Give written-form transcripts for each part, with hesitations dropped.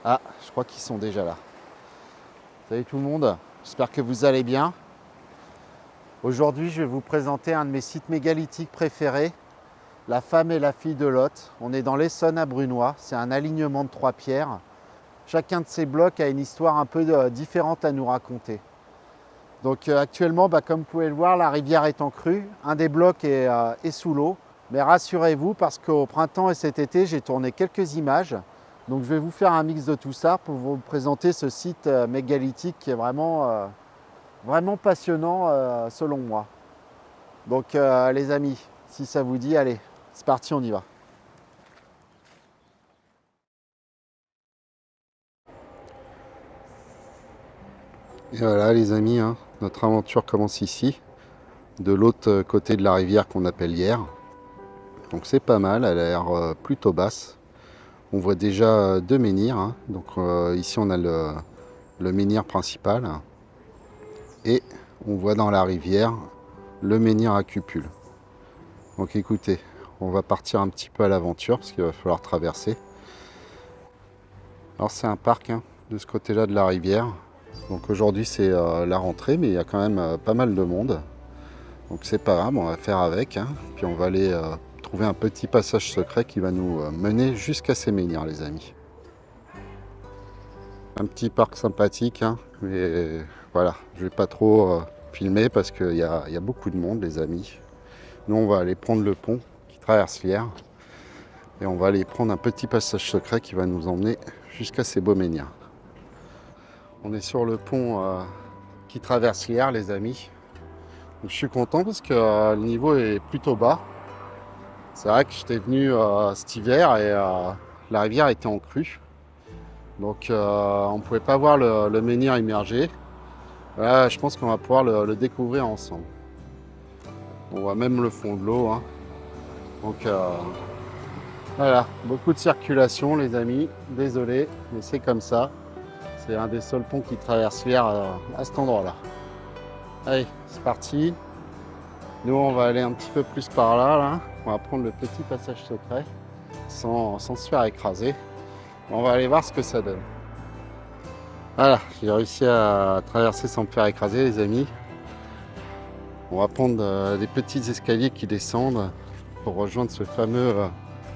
Ah, je crois qu'ils sont déjà là. Salut tout le monde, j'espère que vous allez bien. Aujourd'hui, je vais vous présenter un de mes sites mégalithiques préférés, la femme et la fille de Lot. On est dans l'Essonne à Brunoy, c'est un alignement de 3 pierres. Chacun de ces blocs a une histoire un peu différente à nous raconter. Donc actuellement, comme vous pouvez le voir, la rivière est en crue. Un des blocs est sous l'eau. Mais rassurez-vous, parce qu'au printemps et cet été, j'ai tourné quelques images. Donc je vais vous faire un mix de tout ça pour vous présenter ce site mégalithique qui est vraiment passionnant selon moi. Donc les amis, si ça vous dit, allez, c'est parti, on y va. Et voilà les amis, hein, notre aventure commence ici, de l'autre côté de la rivière qu'on appelle Hyères. Donc c'est pas mal, elle a l'air plutôt basse. On voit déjà deux menhirs, hein. Donc ici on a le menhir principal et on voit dans la rivière le menhir à cupule. Donc écoutez, on va partir un petit peu à l'aventure parce qu'il va falloir traverser. Alors c'est un parc, hein, de ce côté-là de la rivière. Donc aujourd'hui c'est la rentrée, mais il y a quand même pas mal de monde. Donc c'est pas grave, on va faire avec, hein. Puis on va aller trouver un petit passage secret qui va nous mener jusqu'à ces menhirs les amis. Un petit parc sympathique, hein, mais voilà, je vais pas trop filmer parce qu'il y a beaucoup de monde les amis. Nous on va aller prendre le pont qui traverse l'Yerre et on va aller prendre un petit passage secret qui va nous emmener jusqu'à ces beaux menhirs. On est sur le pont qui traverse l'Yerre les amis. Donc, je suis content parce que le niveau est plutôt bas. C'est vrai que j'étais venu cet hiver et la rivière était en crue. Donc on ne pouvait pas voir le menhir immergé. Là, je pense qu'on va pouvoir le découvrir ensemble. On voit même le fond de l'eau, hein. Donc voilà, beaucoup de circulation les amis. Désolé, mais c'est comme ça. C'est un des seuls ponts qui traverse l'Yerre à cet endroit-là. Allez, c'est parti. Nous, on va aller un petit peu plus par là. On va prendre le petit passage secret sans se faire écraser. On va aller voir ce que ça donne. Voilà, j'ai réussi à traverser sans me faire écraser les amis. On va prendre des petits escaliers qui descendent pour rejoindre ce fameux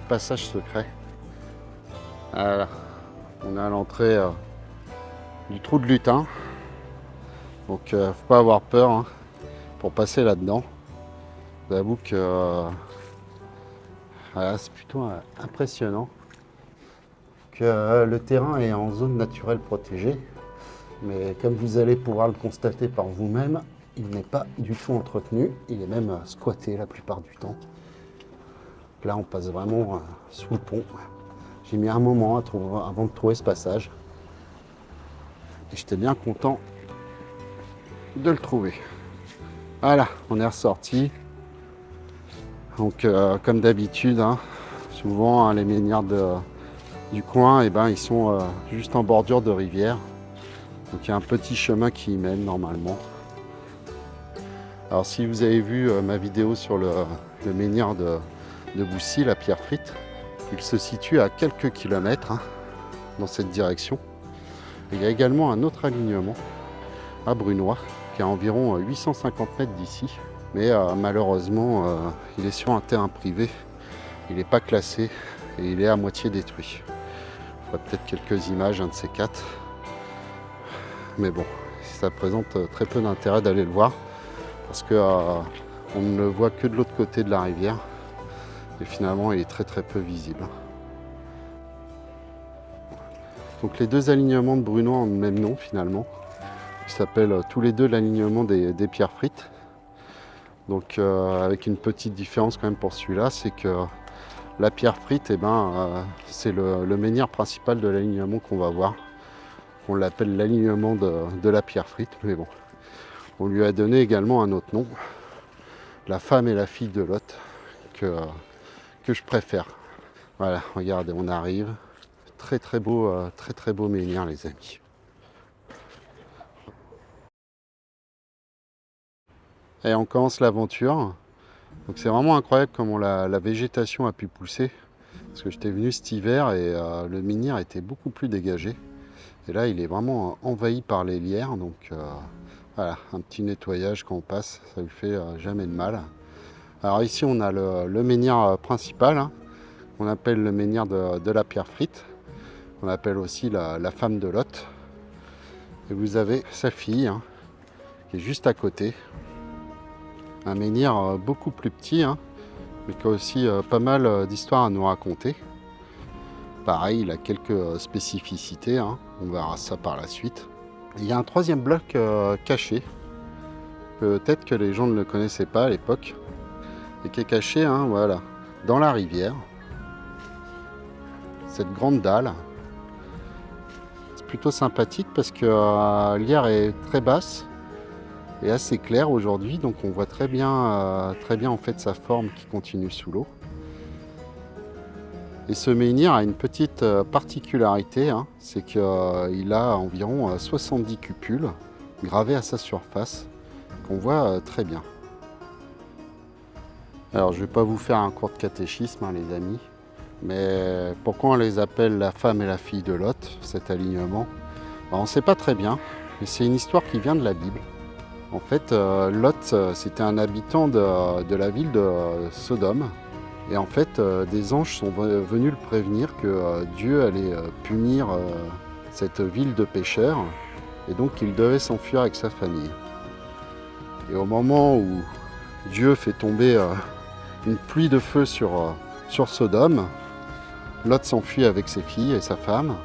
passage secret. Voilà, on est à l'entrée du trou de lutin. Donc faut pas avoir peur, hein, pour passer là-dedans. J'avoue que voilà, c'est plutôt impressionnant. Que le terrain est en zone naturelle protégée. Mais comme vous allez pouvoir le constater par vous-même, il n'est pas du tout entretenu. Il est même squatté la plupart du temps. Là, on passe vraiment sous le pont. J'ai mis un moment avant de trouver ce passage. Et j'étais bien content de le trouver. Voilà, on est ressorti. Donc, comme d'habitude, hein, souvent hein, les menhirs du coin, ils sont juste en bordure de rivière. Donc il y a un petit chemin qui y mène normalement. Alors si vous avez vu ma vidéo sur le menhir de Boussy, la pierre frite, il se situe à quelques kilomètres, hein, dans cette direction. Et il y a également un autre alignement à Brunoy, qui est à environ 850 mètres d'ici. Mais malheureusement, il est sur un terrain privé. Il n'est pas classé et il est à moitié détruit. Il faudrait peut-être quelques images, un de ces quatre. Mais bon, ça présente très peu d'intérêt d'aller le voir parce que on ne le voit que de l'autre côté de la rivière et finalement il est très peu visible. Donc les deux alignements de Brunoy ont le même nom finalement. Ils s'appellent tous les deux l'alignement des pierres frites. Donc avec une petite différence quand même pour celui-là, c'est que la pierre frite, c'est le menhir principal de l'alignement qu'on va voir. On l'appelle l'alignement de la pierre frite, mais bon. On lui a donné également un autre nom, la femme et la fille de Lot, que je préfère. Voilà, regardez, on arrive. Très beau menhir les amis. Et on commence l'aventure. Donc c'est vraiment incroyable comment la végétation a pu pousser. Parce que j'étais venu cet hiver et le menhir était beaucoup plus dégagé. Et là, il est vraiment envahi par les lierres. Donc voilà, un petit nettoyage quand on passe, ça lui fait jamais de mal. Alors ici, on a le menhir principal, hein, qu'on appelle le menhir de la pierre frite. On appelle aussi la femme de Lot. Et vous avez sa fille, hein, qui est juste à côté. Un menhir beaucoup plus petit, hein, mais qui a aussi pas mal d'histoires à nous raconter. Pareil, il a quelques spécificités, hein, on verra ça par la suite. Il y a un troisième bloc caché, peut-être que les gens ne le connaissaient pas à l'époque, et qui est caché, hein, voilà, dans la rivière. Cette grande dalle, c'est plutôt sympathique parce que l'hier est très basse et assez claire aujourd'hui, donc on voit très bien en fait sa forme qui continue sous l'eau. Et ce menhir a une petite particularité, hein, c'est qu'il a environ 70 cupules gravées à sa surface, qu'on voit très bien. Alors je ne vais pas vous faire un cours de catéchisme, hein, les amis, mais pourquoi on les appelle la femme et la fille de Lot, cet alignement? On ne sait pas très bien, mais c'est une histoire qui vient de la Bible. En fait, Lot, c'était un habitant de la ville de Sodome. Et en fait, des anges sont venus le prévenir que Dieu allait punir cette ville de pécheurs, et donc qu'il devait s'enfuir avec sa famille. Et au moment où Dieu fait tomber une pluie de feu sur Sodome, Lot s'enfuit avec ses filles et sa femme.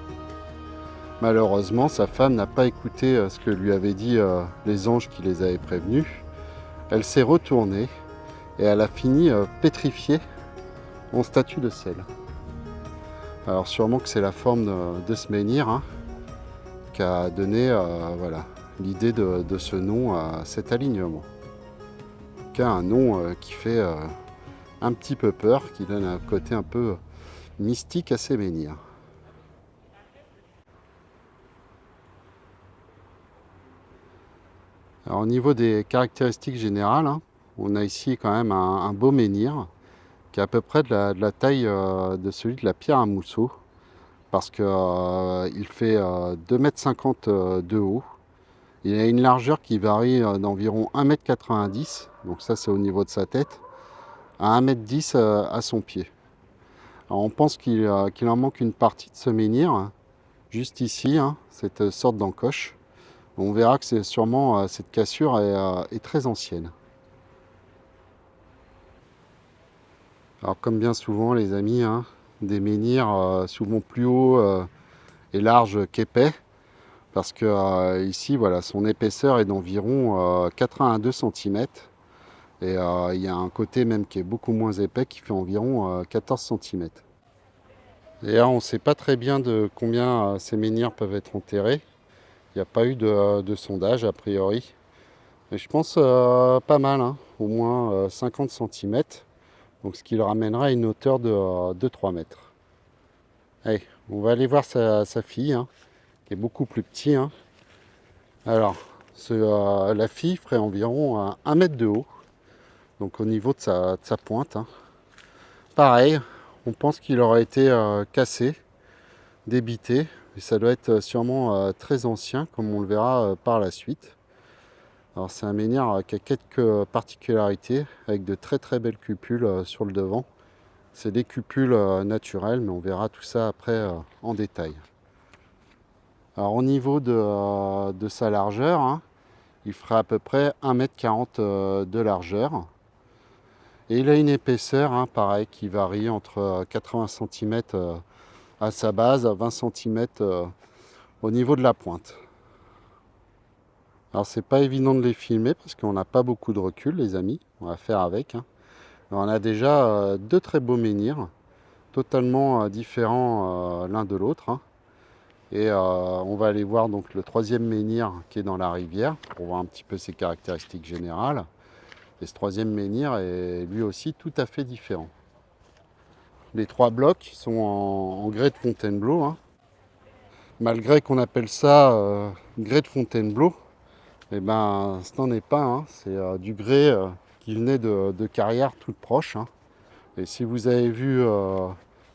Malheureusement, sa femme n'a pas écouté ce que lui avaient dit les anges qui les avaient prévenus. Elle s'est retournée et elle a fini pétrifiée en statue de sel. Alors sûrement que c'est la forme de ce menhir, hein, qui a donné voilà, l'idée de ce nom à cet alignement. Qui a un nom qui fait un petit peu peur, qui donne un côté un peu mystique à ces menhirs. Alors au niveau des caractéristiques générales, hein, on a ici quand même un beau menhir qui est à peu près de la taille de celui de la pierre à mousseau, parce qu'il fait 2,50 m de haut. Il a une largeur qui varie d'environ 1,90 m, donc ça c'est au niveau de sa tête, à 1,10 m à son pied. Alors on pense qu'il en manque une partie de ce menhir, juste ici, hein, cette sorte d'encoche. On verra que c'est sûrement cette cassure est très ancienne. Alors comme bien souvent les amis, hein, des menhirs souvent plus hauts et larges qu'épais, parce que ici voilà, son épaisseur est d'environ 82 cm et il y a un côté même qui est beaucoup moins épais qui fait environ 14 cm. Et là on ne sait pas très bien de combien ces menhirs peuvent être enterrés. Il n'y a pas eu de sondage a priori. Mais je pense pas mal, hein, au moins 50 cm. Donc ce qui le ramènera à une hauteur de 3 mètres. Allez, on va aller voir sa fille, hein, qui est beaucoup plus petite. Hein. Alors, la fille ferait environ 1 mètre de haut, donc au niveau de sa pointe. Hein. Pareil, on pense qu'il aurait été cassé, débité, mais ça doit être sûrement très ancien, comme on le verra par la suite. Alors c'est un menhir qui a quelques particularités, avec de très très belles cupules sur le devant. C'est des cupules naturelles, mais on verra tout ça après en détail. Alors au niveau de sa largeur, hein, il ferait à peu près 1,40 m de largeur. Et il a une épaisseur, hein, pareil, qui varie entre 80 cm à sa base, à 20 cm au niveau de la pointe. Alors c'est pas évident de les filmer parce qu'on n'a pas beaucoup de recul, les amis, on va faire avec. Hein. Alors, on a déjà deux très beaux menhirs, totalement différents l'un de l'autre. Hein. Et on va aller voir donc le troisième menhir qui est dans la rivière pour voir un petit peu ses caractéristiques générales. Et ce troisième menhir est lui aussi tout à fait différent. Les trois blocs sont en grès de Fontainebleau. Hein. Malgré qu'on appelle ça grès de Fontainebleau, eh ben, ce n'en est pas. Hein. C'est du grès qui venait de carrières toutes proches. Hein. Et si vous avez vu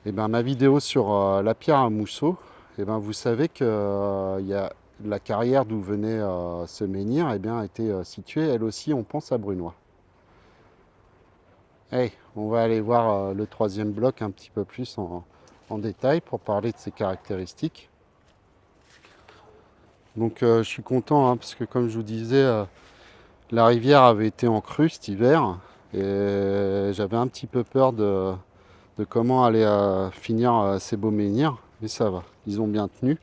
Et ben, ma vidéo sur la pierre à mousseau, et ben, vous savez que la carrière d'où venait ce menhir eh bien, a été située, elle aussi, on pense, à Brunoy. Hey, on va aller voir le troisième bloc un petit peu plus en détail pour parler de ses caractéristiques. Donc je suis content parce que comme je vous disais, la rivière avait été en crue cet hiver et j'avais un petit peu peur de comment allait finir ces beaux menhirs, mais ça va, ils ont bien tenu.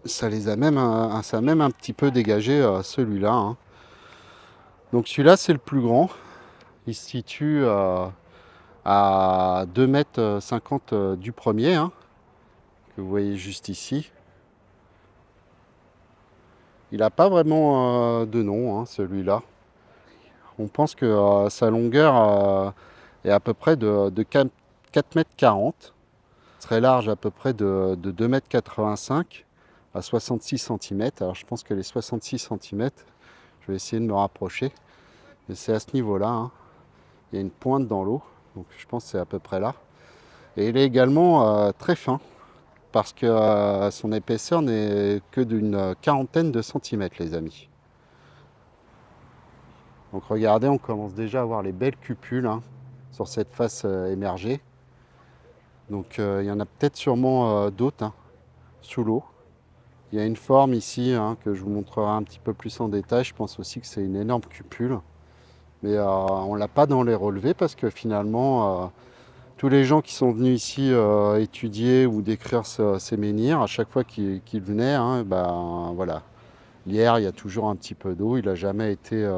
Ça les a même, ça a même un petit peu dégagé celui-là, hein. Donc celui-là c'est le plus grand, il se situe à 2,50 m du premier, hein, que vous voyez juste ici. Il n'a pas vraiment de nom, hein, celui-là. On pense que sa longueur est à peu près de 4,40 m. Très large à peu près de 2,85 m à 66 cm. Alors je pense que les 66 cm, je vais essayer de me rapprocher. Mais c'est à ce niveau-là, hein. Il y a une pointe dans l'eau, donc je pense que c'est à peu près là. Et il est également très fin, parce que son épaisseur n'est que d'une quarantaine de centimètres, les amis. Donc regardez, on commence déjà à voir les belles cupules, hein, sur cette face émergée. Donc il y en a peut-être sûrement d'autres, hein, sous l'eau. Il y a une forme ici, hein, que je vous montrerai un petit peu plus en détail. Je pense aussi que c'est une énorme cupule. Mais on ne l'a pas dans les relevés parce que finalement, tous les gens qui sont venus ici étudier ou décrire ces menhirs, à chaque fois qu'ils venaient, hein, ben, voilà. Lierre, il y a toujours un petit peu d'eau. Il n'a jamais été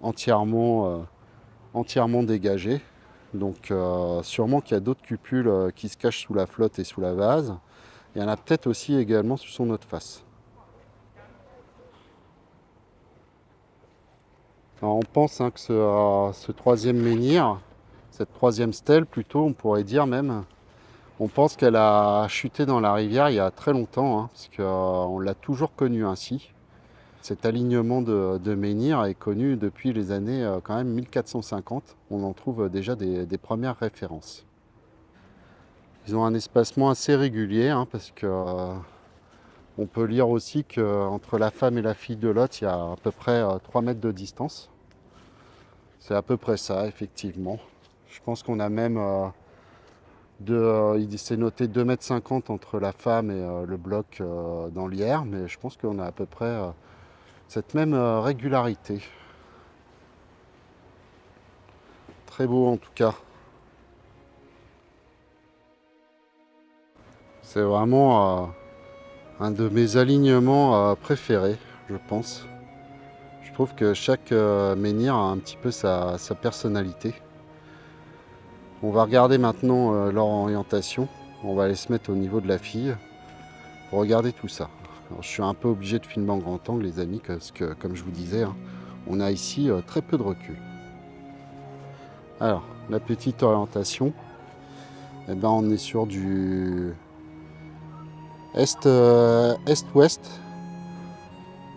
entièrement dégagé. Donc sûrement qu'il y a d'autres cupules qui se cachent sous la flotte et sous la vase. Il y en a peut-être aussi également sur son autre face. Alors, on pense, hein, que ce troisième menhir, cette troisième stèle plutôt, on pourrait dire même, on pense qu'elle a chuté dans la rivière il y a très longtemps, hein, parce qu'on l'a toujours connue ainsi. Cet alignement de menhirs est connu depuis les années quand même 1450. On en trouve déjà des premières références. Ils ont un espacement assez régulier, hein, parce que on peut lire aussi qu'entre la femme et la fille de Lot, il y a à peu près 3 mètres de distance. C'est à peu près ça, effectivement. Je pense qu'on a même il s'est noté 2,50 m entre la femme et le bloc dans l'Yerre, mais je pense qu'on a à peu près cette même régularité. Très beau en tout cas. C'est vraiment un de mes alignements préférés, je pense. Je trouve que chaque menhir a un petit peu sa personnalité. On va regarder maintenant leur orientation. On va aller se mettre au niveau de la fille pour regarder tout ça. Alors, je suis un peu obligé de filmer en grand angle, les amis, parce que, comme je vous disais, hein, on a ici très peu de recul. Alors, la petite orientation, eh ben, on est sur du est-ouest,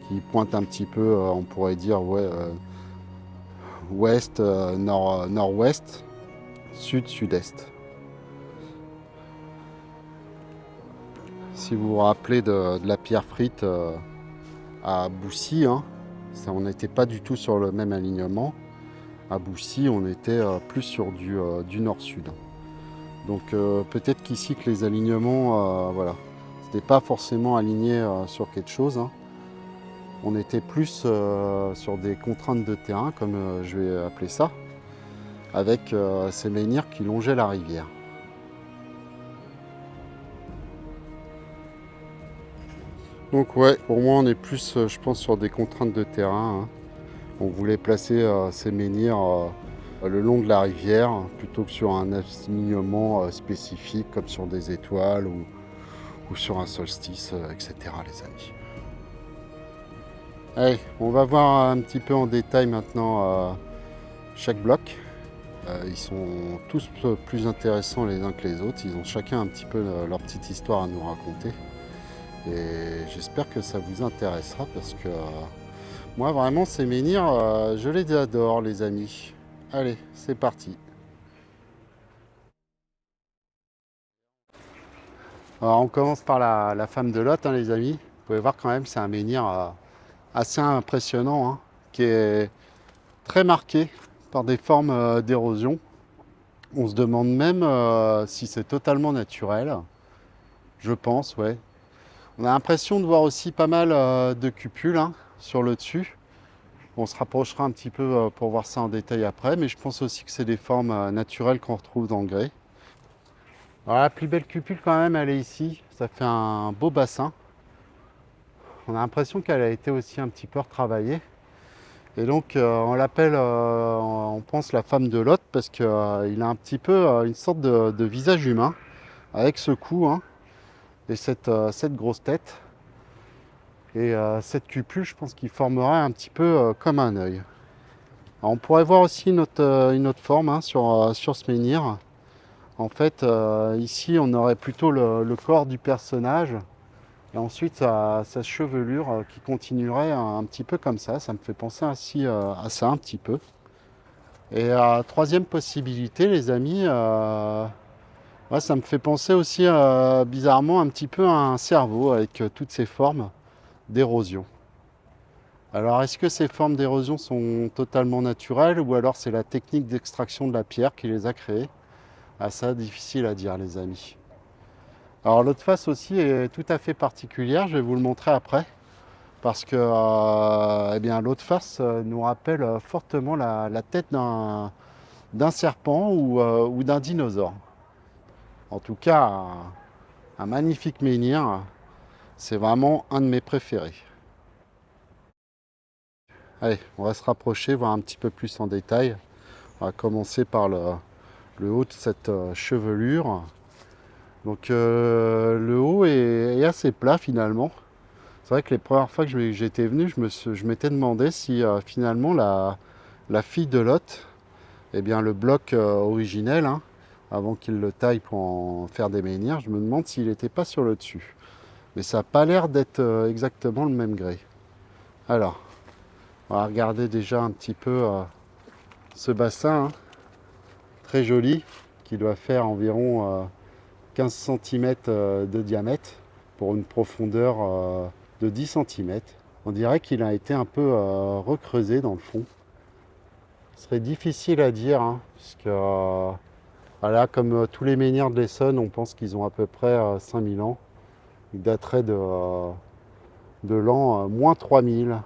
qui pointe un petit peu, on pourrait dire, ouais, ouest, nord-ouest, sud-sud-est. Si vous vous rappelez de la pierre frite à Boussy, hein, on n'était pas du tout sur le même alignement. À Boussy, on était plus sur du nord-sud. Donc peut-être qu'ici que les alignements, voilà, c'était pas forcément aligné sur quelque chose, hein. On était plus sur des contraintes de terrain, comme je vais appeler ça, avec ces menhirs qui longeaient la rivière. Donc ouais, pour moi on est plus, je pense, sur des contraintes de terrain, hein. On voulait placer ces menhirs le long de la rivière, plutôt que sur un alignement spécifique, comme sur des étoiles ou sur un solstice, etc. les amis. Allez, on va voir un petit peu en détail maintenant chaque bloc. Ils sont tous plus intéressants les uns que les autres. Ils ont chacun un petit peu leur petite histoire à nous raconter. Et j'espère que ça vous intéressera parce que moi vraiment ces menhirs, je les adore les amis. Allez, c'est parti. Alors, on commence par la femme de Lot, hein, les amis. Vous pouvez voir quand même, c'est un menhir assez impressionnant, hein, qui est très marqué par des formes d'érosion. On se demande même si c'est totalement naturel. Je pense, ouais. On a l'impression de voir aussi pas mal de cupules, hein, sur le dessus. On se rapprochera un petit peu pour voir ça en détail après, mais je pense aussi que c'est des formes naturelles qu'on retrouve dans le grès. Alors la plus belle cupule quand même, elle est ici. Ça fait un beau bassin. On a l'impression qu'elle a été aussi un petit peu retravaillée. Et donc on l'appelle, on pense la femme de Lot parce qu'il a un petit peu une sorte de visage humain avec ce cou, hein, et cette grosse tête. Et cette cupule, je pense qu'il formerait un petit peu comme un œil. Alors, on pourrait voir aussi une autre forme, hein, sur ce menhir. En fait, ici, on aurait plutôt le corps du personnage et ensuite sa chevelure qui continuerait un petit peu comme ça. Ça me fait penser ainsi à ça un petit peu. Et troisième possibilité, les amis, ouais, ça me fait penser aussi bizarrement un petit peu à un cerveau avec toutes ces formes d'érosion. Alors, est-ce que ces formes d'érosion sont totalement naturelles ou alors c'est la technique d'extraction de la pierre qui les a créées? Ah, ça, difficile à dire, les amis. Alors, l'autre face aussi est tout à fait particulière, je vais vous le montrer après, parce que eh bien, l'autre face nous rappelle fortement la tête d'un serpent ou d'un dinosaure. En tout cas, un magnifique menhir, c'est vraiment un de mes préférés. Allez, on va se rapprocher, voir un petit peu plus en détail. On va commencer par le haut de cette chevelure. Donc le haut est assez plat finalement. C'est vrai que les premières fois que j'étais venu, je m'étais demandé si finalement la fille de Lot, eh bien le bloc originel, hein, avant qu'il le taille pour en faire des menhirs, je me demande s'il n'était pas sur le dessus. Mais ça n'a pas l'air d'être exactement le même grès. Alors, on va regarder déjà un petit peu ce bassin, hein, très joli, qui doit faire environ 15 cm de diamètre pour une profondeur de 10 cm. On dirait qu'il a été un peu recreusé dans le fond. Ce serait difficile à dire, hein, puisque voilà, comme tous les menhirs de l'Essonne, on pense qu'ils ont à peu près 5000 ans. Ils dateraient de l'an moins 3000.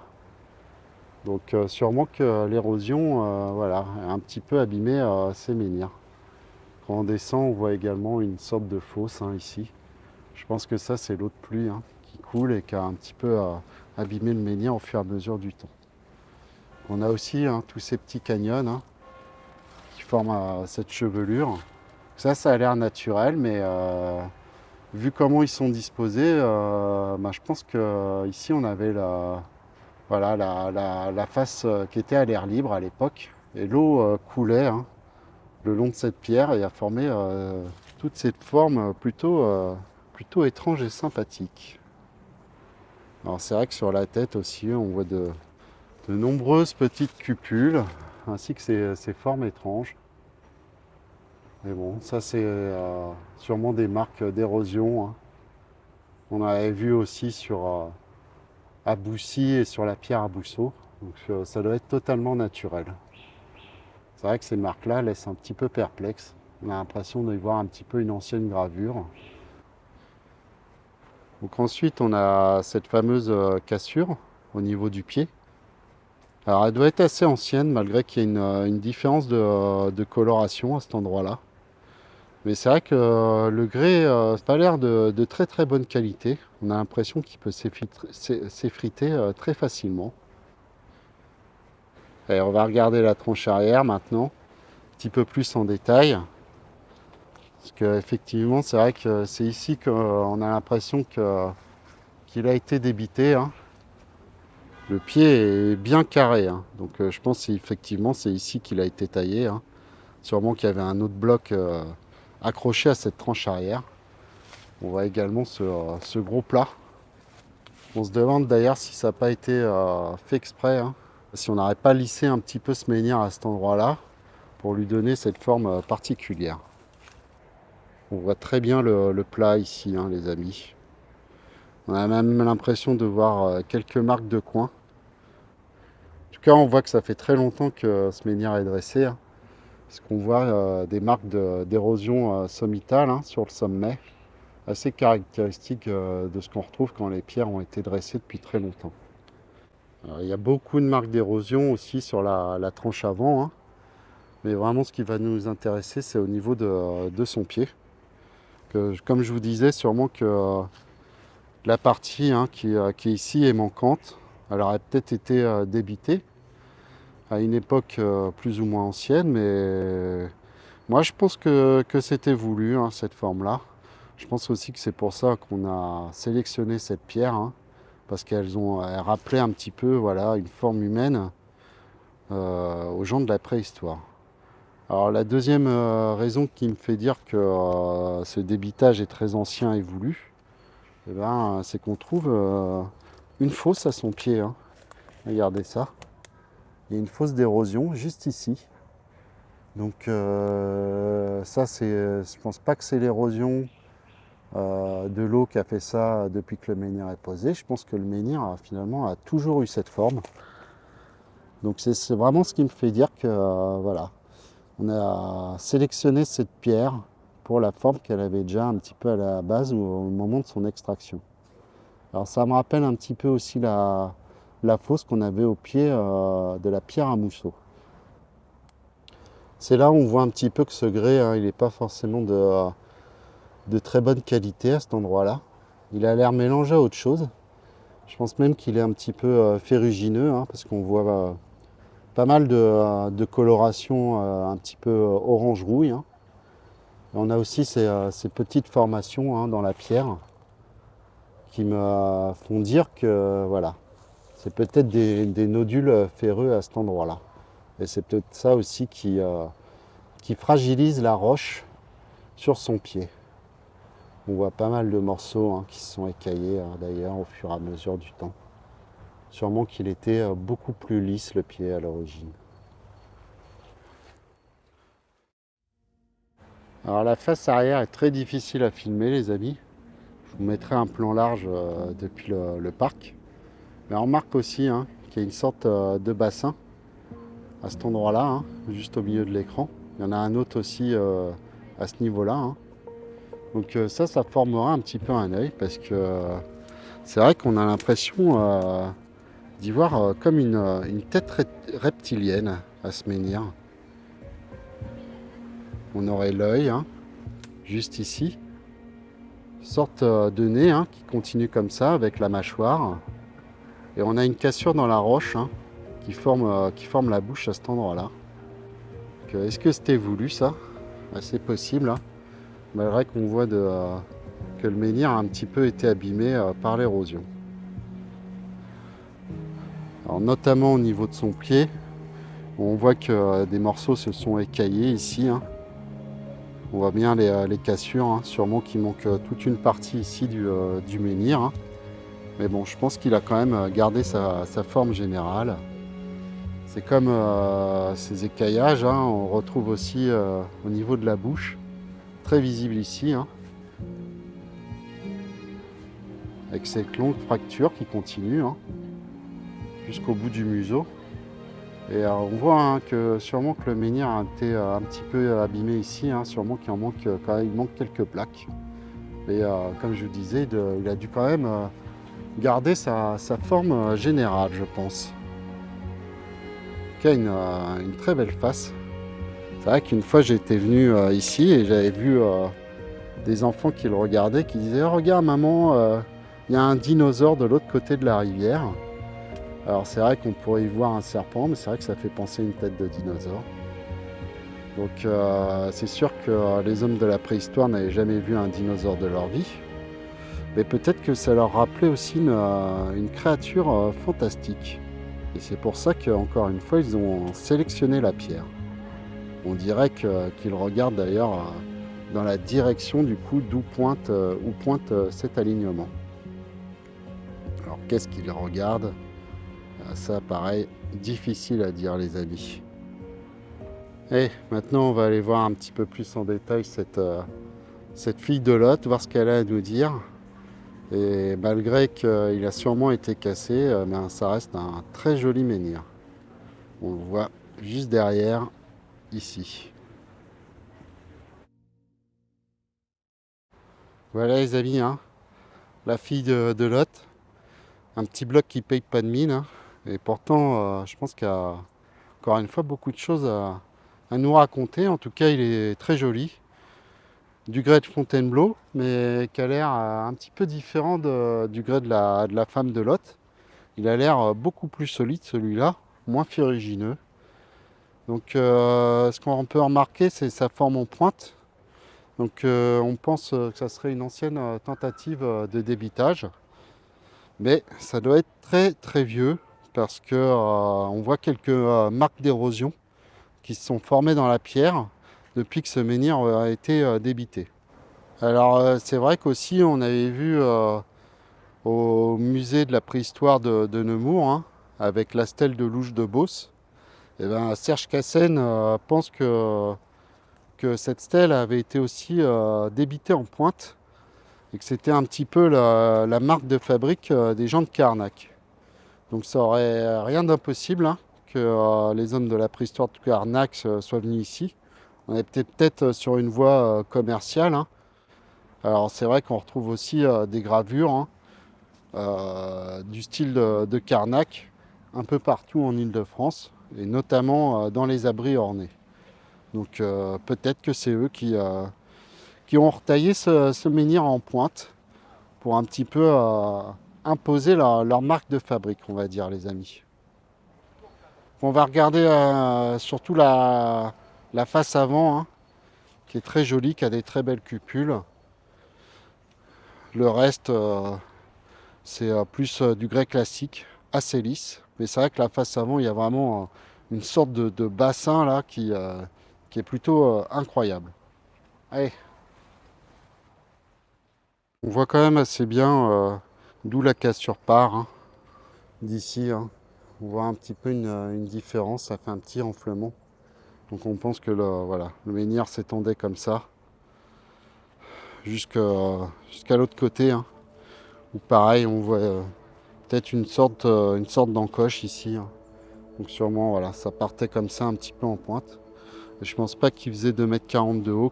Donc sûrement que l'érosion voilà, a un petit peu abîmé ces menhirs. Quand on descend, on voit également une sorte de fosse, hein, ici. Je pense que ça, c'est l'eau de pluie, hein, qui coule et qui a un petit peu abîmé le menhir au fur et à mesure du temps. On a aussi, hein, tous ces petits canyons, hein, qui forment cette chevelure. Ça a l'air naturel, mais vu comment ils sont disposés, bah, je pense qu'ici on avait voilà, la face qui était à l'air libre à l'époque. Et l'eau coulait, hein, le long de cette pierre et a formé toute cette forme plutôt étrange et sympathique. Alors c'est vrai que sur la tête aussi, on voit de nombreuses petites cupules, ainsi que ces formes étranges. Mais bon, ça c'est sûrement des marques d'érosion, hein. On avait vu aussi sur à Boussy et sur la pierre à Bousseau. Donc ça doit être totalement naturel. C'est vrai que ces marques-là laissent un petit peu perplexe. On a l'impression de voir un petit peu une ancienne gravure. Donc ensuite, on a cette fameuse cassure au niveau du pied. Alors elle doit être assez ancienne malgré qu'il y ait une différence de coloration à cet endroit-là. Mais c'est vrai que le grès n'a pas l'air de très très bonne qualité. On a l'impression qu'il peut s'effriter très facilement. Allez, on va regarder la tronche arrière maintenant, un petit peu plus en détail. Parce qu'effectivement, c'est vrai que c'est ici qu'on a l'impression qu'il a été débité, hein. Le pied est bien carré, hein. Donc je pense qu'effectivement c'est ici qu'il a été taillé, hein. Sûrement qu'il y avait un autre bloc accroché à cette tranche arrière. On voit également ce gros plat. On se demande d'ailleurs si ça n'a pas été fait exprès, hein. Si on n'aurait pas lissé un petit peu ce menhir à cet endroit-là pour lui donner cette forme particulière. On voit très bien le plat ici, hein, les amis. On a même l'impression de voir quelques marques de coin. En tout cas, on voit que ça fait très longtemps que ce menhir est dressé, hein, parce qu'on voit des marques d'érosion sommitale, hein, sur le sommet, assez caractéristiques de ce qu'on retrouve quand les pierres ont été dressées depuis très longtemps. Alors, il y a beaucoup de marques d'érosion aussi sur la tranche avant, hein, mais vraiment ce qui va nous intéresser, c'est au niveau de son pied. Comme je vous disais, sûrement que la partie, hein, qui est ici est manquante. Elle aurait peut-être été débitée à une époque plus ou moins ancienne, mais moi je pense que c'était voulu, hein, cette forme-là. Je pense aussi que c'est pour ça qu'on a sélectionné cette pierre, hein, parce elle rappelait un petit peu, voilà, une forme humaine aux gens de la préhistoire. Alors la deuxième raison qui me fait dire que ce débitage est très ancien et voulu, eh ben, c'est qu'on trouve une fosse à son pied, hein. Regardez ça. Il y a une fosse d'érosion juste ici. Donc ça, je pense pas que c'est l'érosion de l'eau qui a fait ça depuis que le menhir est posé. Je pense que le menhir finalement a toujours eu cette forme. Donc c'est vraiment ce qui me fait dire que voilà, on a sélectionné cette pierre pour la forme qu'elle avait déjà un petit peu à la base ou au moment de son extraction. Alors ça me rappelle un petit peu aussi la fosse qu'on avait au pied de la pierre à mousseau. C'est là où on voit un petit peu que ce grès, hein, il n'est pas forcément de très bonne qualité à cet endroit-là. Il a l'air mélangé à autre chose. Je pense même qu'il est un petit peu ferrugineux, hein, parce qu'on voit pas mal de coloration un petit peu orange-rouille, hein. On a aussi ces petites formations, hein, dans la pierre qui me font dire que voilà, c'est peut-être des nodules ferreux à cet endroit-là. Et c'est peut-être ça aussi qui fragilise la roche sur son pied. On voit pas mal de morceaux, hein, qui se sont écaillés d'ailleurs au fur et à mesure du temps. Sûrement qu'il était beaucoup plus lisse le pied à l'origine. Alors la face arrière est très difficile à filmer, les amis. Je vous mettrai un plan large depuis le parc. Mais on remarque aussi, hein, qu'il y a une sorte de bassin à cet endroit-là, hein, juste au milieu de l'écran. Il y en a un autre aussi à ce niveau-là, hein. Donc ça formera un petit peu un œil parce que c'est vrai qu'on a l'impression d'y voir comme une tête reptilienne à ce menhir. On aurait l'œil, hein, juste ici, sorte de nez, hein, qui continue comme ça avec la mâchoire. Et on a une cassure dans la roche, hein, qui forme la bouche à cet endroit-là. Est-ce que c'était voulu ça? C'est possible, hein, malgré qu'on voit que le menhir a un petit peu été abîmé par l'érosion. Alors notamment au niveau de son pied, on voit que des morceaux se sont écaillés ici, hein. On voit bien les cassures, hein, sûrement qu'il manque toute une partie ici du menhir, hein. Mais bon, je pense qu'il a quand même gardé sa forme générale. C'est comme ces écaillages, hein, on retrouve aussi au niveau de la bouche, très visible ici, hein, avec cette longue fracture qui continue, hein, jusqu'au bout du museau. Et on voit, hein, que sûrement que le menhir a été un petit peu abîmé ici, hein, sûrement qu'il en manque, il manque quelques plaques. Et comme je vous disais, il a dû quand même garder sa forme générale, je pense. Il a une très belle face. C'est vrai qu'une fois j'étais venu ici et j'avais vu des enfants qui le regardaient, qui disaient: «Oh, regarde maman, il y a un dinosaure de l'autre côté de la rivière». Alors c'est vrai qu'on pourrait y voir un serpent, mais c'est vrai que ça fait penser à une tête de dinosaure. Donc c'est sûr que les hommes de la préhistoire n'avaient jamais vu un dinosaure de leur vie. Mais peut-être que ça leur rappelait aussi une créature fantastique. Et c'est pour ça qu'encore une fois, ils ont sélectionné la pierre. On dirait qu'ils regardent d'ailleurs dans la direction du coup où pointe cet alignement. Alors qu'est-ce qu'ils regardent? Ça paraît difficile à dire, les amis. Et maintenant, on va aller voir un petit peu plus en détail cette cette fille de Lot, voir ce qu'elle a à nous dire. Et malgré qu'il a sûrement été cassé, ben, ça reste un très joli menhir. On le voit juste derrière, ici. Voilà les amis, hein, la fille de Lot. Un petit bloc qui paye pas de mine, hein. Et pourtant, je pense qu'il y a encore une fois beaucoup de choses à nous raconter. En tout cas, il est très joli. Du grès de Fontainebleau, mais qui a l'air un petit peu différent du grès de la femme de Lot. Il a l'air beaucoup plus solide celui-là, moins ferrugineux. Donc ce qu'on peut remarquer, c'est sa forme en pointe. Donc on pense que ça serait une ancienne tentative de débitage. Mais ça doit être très très vieux parce que on voit quelques marques d'érosion qui se sont formées dans la pierre depuis que ce menhir a été débité. Alors c'est vrai qu'aussi on avait vu au musée de la préhistoire de Nemours, hein, avec la stèle de Louche de Beauce, et ben, Serge Cassen pense que cette stèle avait été aussi débitée en pointe et que c'était un petit peu la marque de fabrique des gens de Carnac. Donc ça aurait rien d'impossible, hein, que les hommes de la préhistoire de Carnac soient venus ici. On est peut-être sur une voie commerciale, hein. Alors c'est vrai qu'on retrouve aussi des gravures, hein, du style de Carnac un peu partout en Île-de-France et notamment dans les abris ornés. Donc peut-être que c'est eux qui ont retaillé ce menhir en pointe pour un petit peu imposer leur marque de fabrique, on va dire, les amis. On va regarder surtout la face avant, hein, qui est très jolie, qui a des très belles cupules. Le reste, c'est plus du grès classique, assez lisse. Mais c'est vrai que la face avant, il y a vraiment une sorte de bassin là qui est plutôt incroyable. Allez. On voit quand même assez bien d'où la cassure part, hein, d'ici, hein. On voit un petit peu une différence, ça fait un petit enflement. Donc on pense que voilà, le menhir s'étendait comme ça jusqu'à l'autre côté, hein, où pareil on voit peut-être une sorte d'encoche ici, hein. Donc sûrement voilà, ça partait comme ça un petit peu en pointe. Et je pense pas qu'il faisait 2,40 m de haut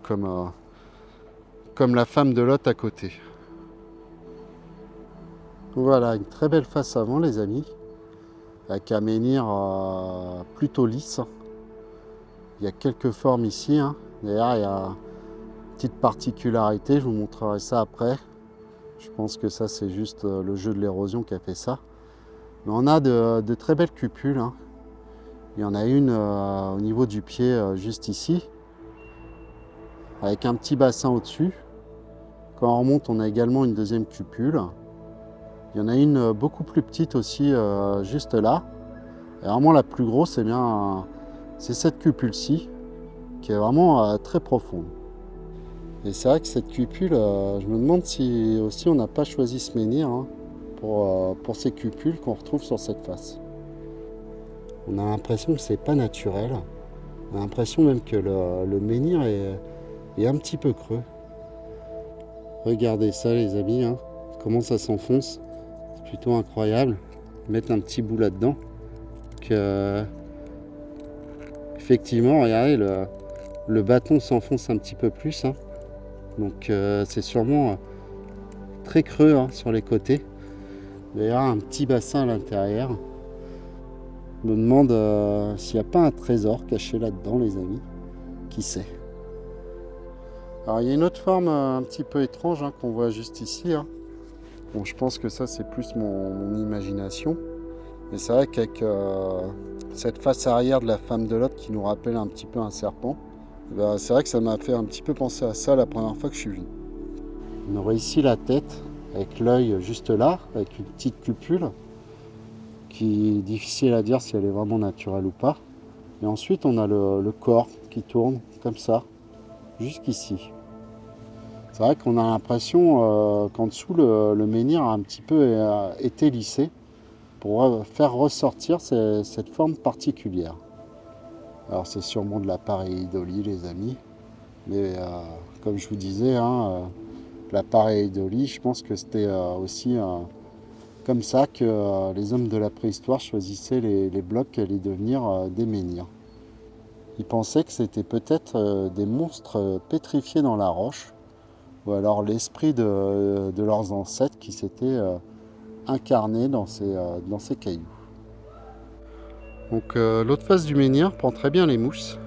comme la femme de Lot à côté. Voilà, une très belle face avant les amis, avec un menhir plutôt lisse. Il y a quelques formes ici, hein. D'ailleurs il y a une petite particularité, je vous montrerai ça après. Je pense que ça c'est juste le jeu de l'érosion qui a fait ça. Mais on a de très belles cupules, hein. Il y en a une au niveau du pied juste ici, avec un petit bassin au-dessus. Quand on remonte, on a également une deuxième cupule. Il y en a une beaucoup plus petite aussi, juste là. Et vraiment la plus grosse, eh bien, c'est cette cupule-ci, qui est vraiment très profonde. Et c'est vrai que cette cupule, je me demande si aussi on n'a pas choisi ce menhir, hein, pour ces cupules qu'on retrouve sur cette face. On a l'impression que c'est pas naturel. On a l'impression même que le menhir est un petit peu creux. Regardez ça les amis, hein, comment ça s'enfonce. C'est plutôt incroyable. Mettre un petit bout là-dedans. Effectivement, regardez, le bâton s'enfonce un petit peu plus, hein. Donc c'est sûrement très creux, hein, sur les côtés. D'ailleurs, un petit bassin à l'intérieur. Je me demande s'il n'y a pas un trésor caché là-dedans, les amis. Qui sait? Alors, il y a une autre forme un petit peu étrange, hein, qu'on voit juste ici, hein. Bon, je pense que ça, c'est plus mon imagination. Mais c'est vrai qu'avec cette face arrière de la femme de Lot qui nous rappelle un petit peu un serpent, ben, c'est vrai que ça m'a fait un petit peu penser à ça la première fois que je suis venu. On aurait ici la tête, avec l'œil juste là, avec une petite cupule, qui est difficile à dire si elle est vraiment naturelle ou pas. Et ensuite, on a le corps qui tourne comme ça, jusqu'ici. C'est vrai qu'on a l'impression qu'en dessous, le menhir a un petit peu été lissé pour faire ressortir cette forme particulière. Alors c'est sûrement de la pareidolie les amis, mais comme je vous disais, l'appareil de lit, je pense que c'était aussi comme ça que les hommes de la préhistoire choisissaient les blocs qui allaient devenir des menhirs. Ils pensaient que c'était peut-être des monstres pétrifiés dans la roche, ou alors l'esprit de leurs ancêtres qui s'était incarné dans ces cailloux. Donc l'autre face du menhir prend très bien les mousses,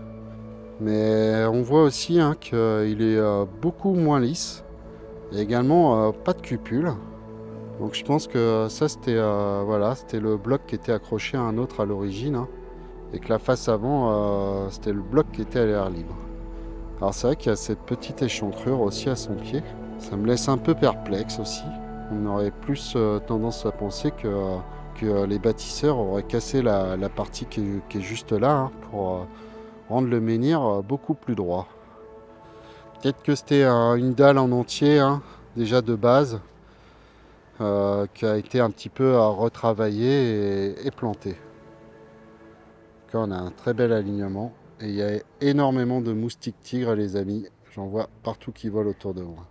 mais on voit aussi qu'il est beaucoup moins lisse, et également pas de cupule. Donc je pense que ça c'était c'était le bloc qui était accroché à un autre à l'origine, et que la face avant c'était le bloc qui était à l'air libre. Alors c'est vrai qu'il y a cette petite échancrure aussi à son pied, ça me laisse un peu perplexe aussi. On aurait plus tendance à penser que les bâtisseurs auraient cassé la partie qui est juste là pour rendre le menhir beaucoup plus droit. Peut-être que c'était une dalle en entier, déjà de base, qui a été un petit peu retravaillée et plantée. Là, on a un très bel alignement et il y a énormément de moustiques tigres, les amis. J'en vois partout qui volent autour de moi.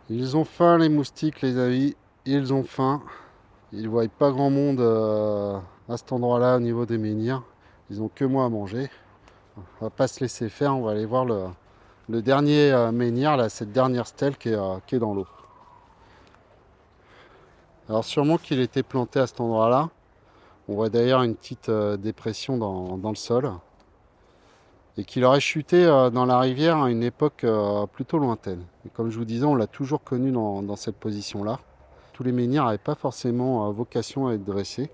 Ils ont faim, les moustiques, les amis. Ils ont faim. Ils ne voient pas grand monde à cet endroit-là au niveau des menhirs. Ils n'ont que moi à manger. On va pas se laisser faire. On va aller voir le dernier menhir, là, cette dernière stèle qui est dans l'eau. Alors sûrement qu'il était planté à cet endroit-là. On voit d'ailleurs une petite dépression dans le sol. Et qu'il aurait chuté dans la rivière à une époque plutôt lointaine. Et comme je vous disais, on l'a toujours connu dans cette position-là. Tous les menhirs n'avaient pas forcément vocation à être dressés.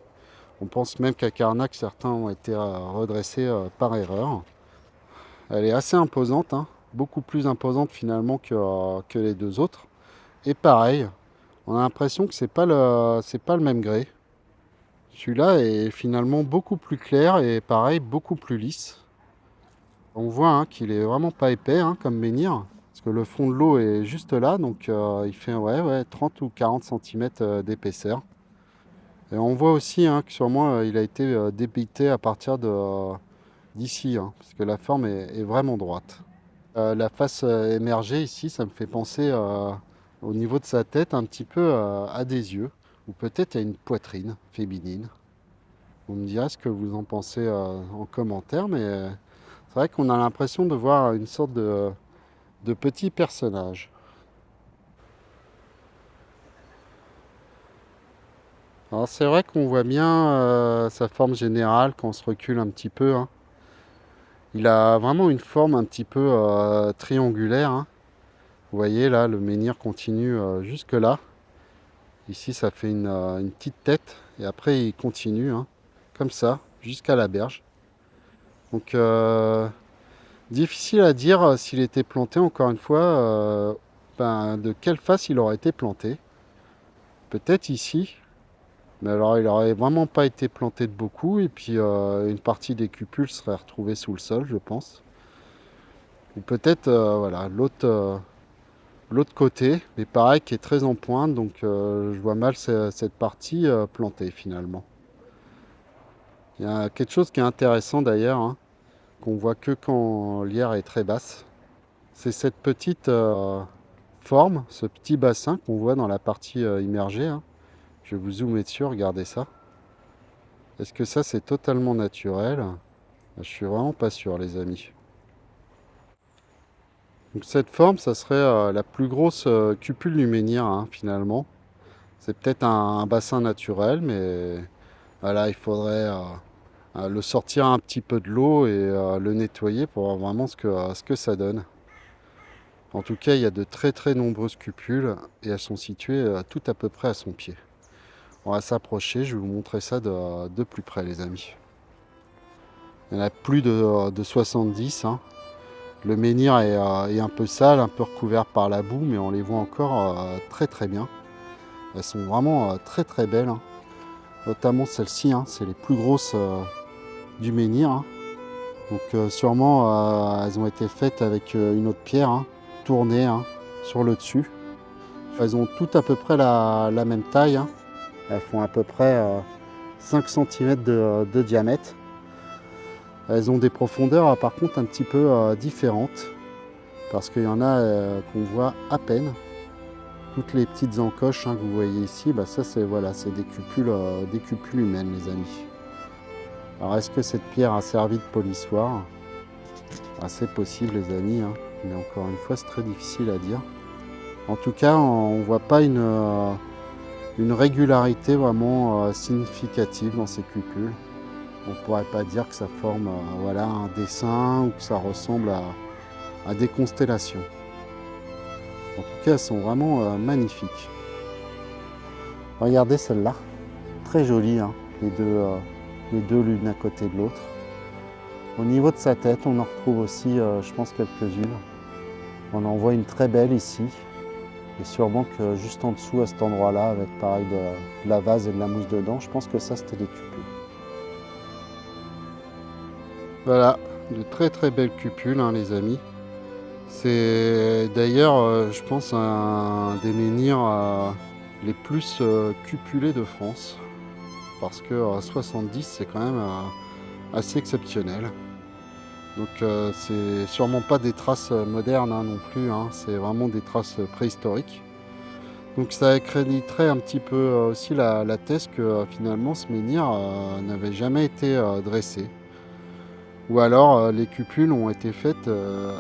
On pense même qu'à Carnac, certains ont été redressés par erreur. Elle est assez imposante, beaucoup plus imposante finalement que les deux autres. Et pareil, on a l'impression que c'est pas le même grès. Celui-là est finalement beaucoup plus clair et pareil, beaucoup plus lisse. On voit qu'il est vraiment pas épais comme menhir, parce que le fond de l'eau est juste là, donc il fait 30 ou 40 cm d'épaisseur. Et on voit aussi que sur moi, il a été débité à partir d'ici, parce que la forme est vraiment droite. La face émergée ici, ça me fait penser au niveau de sa tête un petit peu à des yeux, ou peut-être à une poitrine féminine. Vous me direz ce que vous en pensez en commentaire, mais c'est vrai qu'on a l'impression de voir une sorte de petit personnage. Alors c'est vrai qu'on voit bien sa forme générale quand on se recule un petit peu. Il a vraiment une forme un petit peu triangulaire. Vous voyez là, le menhir continue jusque là. Ici ça fait une petite tête et après il continue comme ça jusqu'à la berge. Donc difficile à dire s'il était planté encore une fois, de quelle face il aurait été planté. Peut-être ici, mais alors il aurait vraiment pas été planté de beaucoup et puis une partie des cupules serait retrouvée sous le sol, je pense. Ou peut-être l'autre côté, mais pareil qui est très en pointe, donc je vois mal cette partie plantée finalement. Il y a quelque chose qui est intéressant d'ailleurs, qu'on voit que quand l'ière est très basse. C'est cette petite forme, ce petit bassin qu'on voit dans la partie immergée. Je vais vous zoomer dessus, regardez ça. Est-ce que ça c'est totalement naturel? Je suis vraiment pas sûr, les amis. Donc cette forme, ça serait la plus grosse cupule du menhir finalement. C'est peut-être un bassin naturel, mais voilà, il faudrait le sortir un petit peu de l'eau et le nettoyer pour voir vraiment ce que ça donne. En tout cas, il y a de très très nombreuses cupules et elles sont situées tout à peu près à son pied. On va s'approcher, je vais vous montrer ça de plus près, les amis. Il y en a plus de 70. Le menhir est un peu sale, un peu recouvert par la boue, mais on les voit encore très très bien. Elles sont vraiment très très belles, notamment celle-ci, c'est les plus grosses du menhir. Donc sûrement elles ont été faites avec une autre pierre, tournée sur le dessus. Elles ont toutes à peu près la même taille. Elles font à peu près 5 cm de diamètre. Elles ont des profondeurs par contre un petit peu différentes, parce qu'il y en a qu'on voit à peine. Toutes les petites encoches que vous voyez ici, ça c'est voilà, des cupules humaines, les amis. Alors est-ce que cette pierre a servi de polissoir? C'est possible, les amis, mais encore une fois c'est très difficile à dire. En tout cas, on ne voit pas une régularité vraiment significative dans ces cupules. On ne pourrait pas dire que ça forme voilà, un dessin ou que ça ressemble à des constellations. En tout cas, elles sont vraiment magnifiques. Regardez celle-là, très jolie, les deux l'une à côté de l'autre. Au niveau de sa tête, on en retrouve aussi, je pense, quelques-unes. On en voit une très belle ici. Et sûrement que juste en dessous, à cet endroit-là, avec pareil de la vase et de la mousse dedans, je pense que ça, c'était des cupules. Voilà, de très très belles cupules, les amis. C'est d'ailleurs, je pense, un des menhirs les plus cupulés de France. Parce que 70, c'est quand même assez exceptionnel. Donc c'est sûrement pas des traces modernes non plus, c'est vraiment des traces préhistoriques. Donc ça accréditerait un petit peu aussi la thèse que finalement ce menhir n'avait jamais été dressé. Ou alors les cupules ont été faites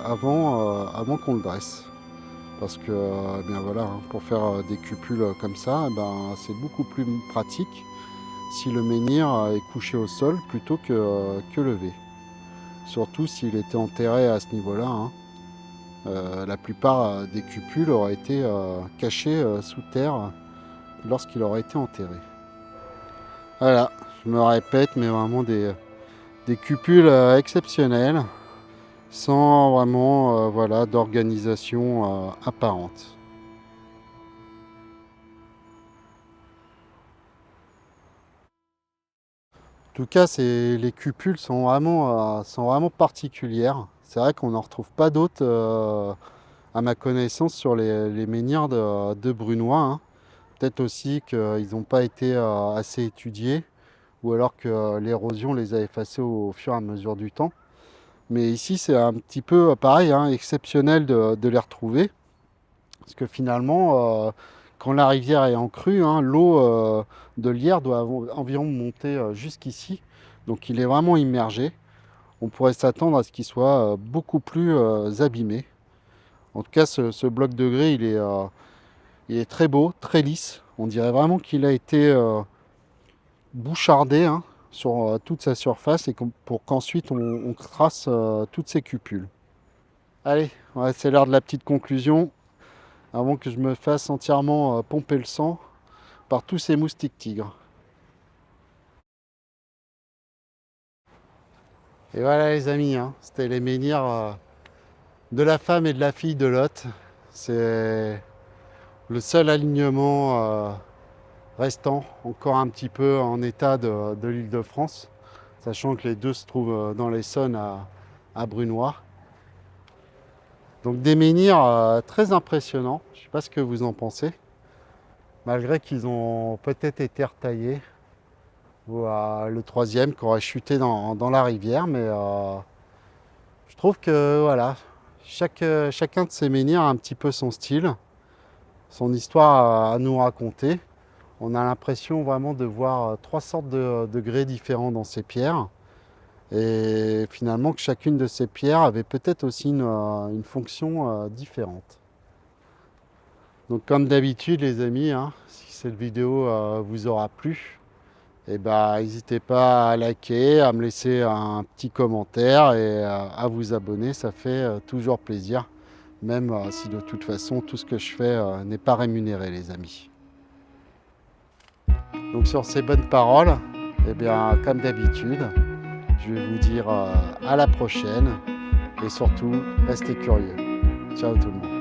avant qu'on le dresse. Parce que bien voilà, pour faire des cupules comme ça, c'est beaucoup plus pratique si le menhir est couché au sol plutôt que levé. Surtout s'il était enterré à ce niveau-là. La plupart des cupules auraient été cachées sous terre lorsqu'il aurait été enterré. Voilà, je me répète, mais vraiment des cupules exceptionnelles, sans vraiment voilà, d'organisation apparente. En tout cas, les cupules sont vraiment particulières. C'est vrai qu'on n'en retrouve pas d'autres, à ma connaissance, sur les menhirs de Brunoy. Peut-être aussi qu'ils n'ont pas été assez étudiés, ou alors que l'érosion les a effacés au fur et à mesure du temps. Mais ici, c'est un petit peu pareil, exceptionnel de les retrouver. Parce que finalement, quand la rivière est en crue, l'eau de l'Yerre doit environ monter jusqu'ici. Donc il est vraiment immergé. On pourrait s'attendre à ce qu'il soit beaucoup plus abîmé. En tout cas, ce bloc de grès, il est très beau, très lisse. On dirait vraiment qu'il a été bouchardé sur toute sa surface et pour qu'ensuite on trace toutes ces cupules. Allez, ouais, c'est l'heure de la petite conclusion, avant que je me fasse entièrement pomper le sang par tous ces moustiques tigres. Et voilà les amis, c'était les menhirs de la femme et de la fille de Lot. C'est le seul alignement restant encore un petit peu en état de l'Île-de-France, sachant que les deux se trouvent dans l'Essonne à Brunoy. Donc des menhirs très impressionnants, je ne sais pas ce que vous en pensez, malgré qu'ils ont peut-être été retaillés, ou le troisième qui aurait chuté dans la rivière, mais je trouve que voilà, chacun de ces menhirs a un petit peu son style, son histoire à nous raconter. On a l'impression vraiment de voir trois sortes de grès différents dans ces pierres. Et finalement que chacune de ces pierres avait peut-être aussi une fonction différente. Donc comme d'habitude les amis, si cette vidéo vous aura plu, n'hésitez pas à liker, à me laisser un petit commentaire et à vous abonner, ça fait toujours plaisir. Même si de toute façon tout ce que je fais n'est pas rémunéré les amis. Donc sur ces bonnes paroles, comme d'habitude, je vais vous dire à la prochaine et surtout, restez curieux. Ciao tout le monde.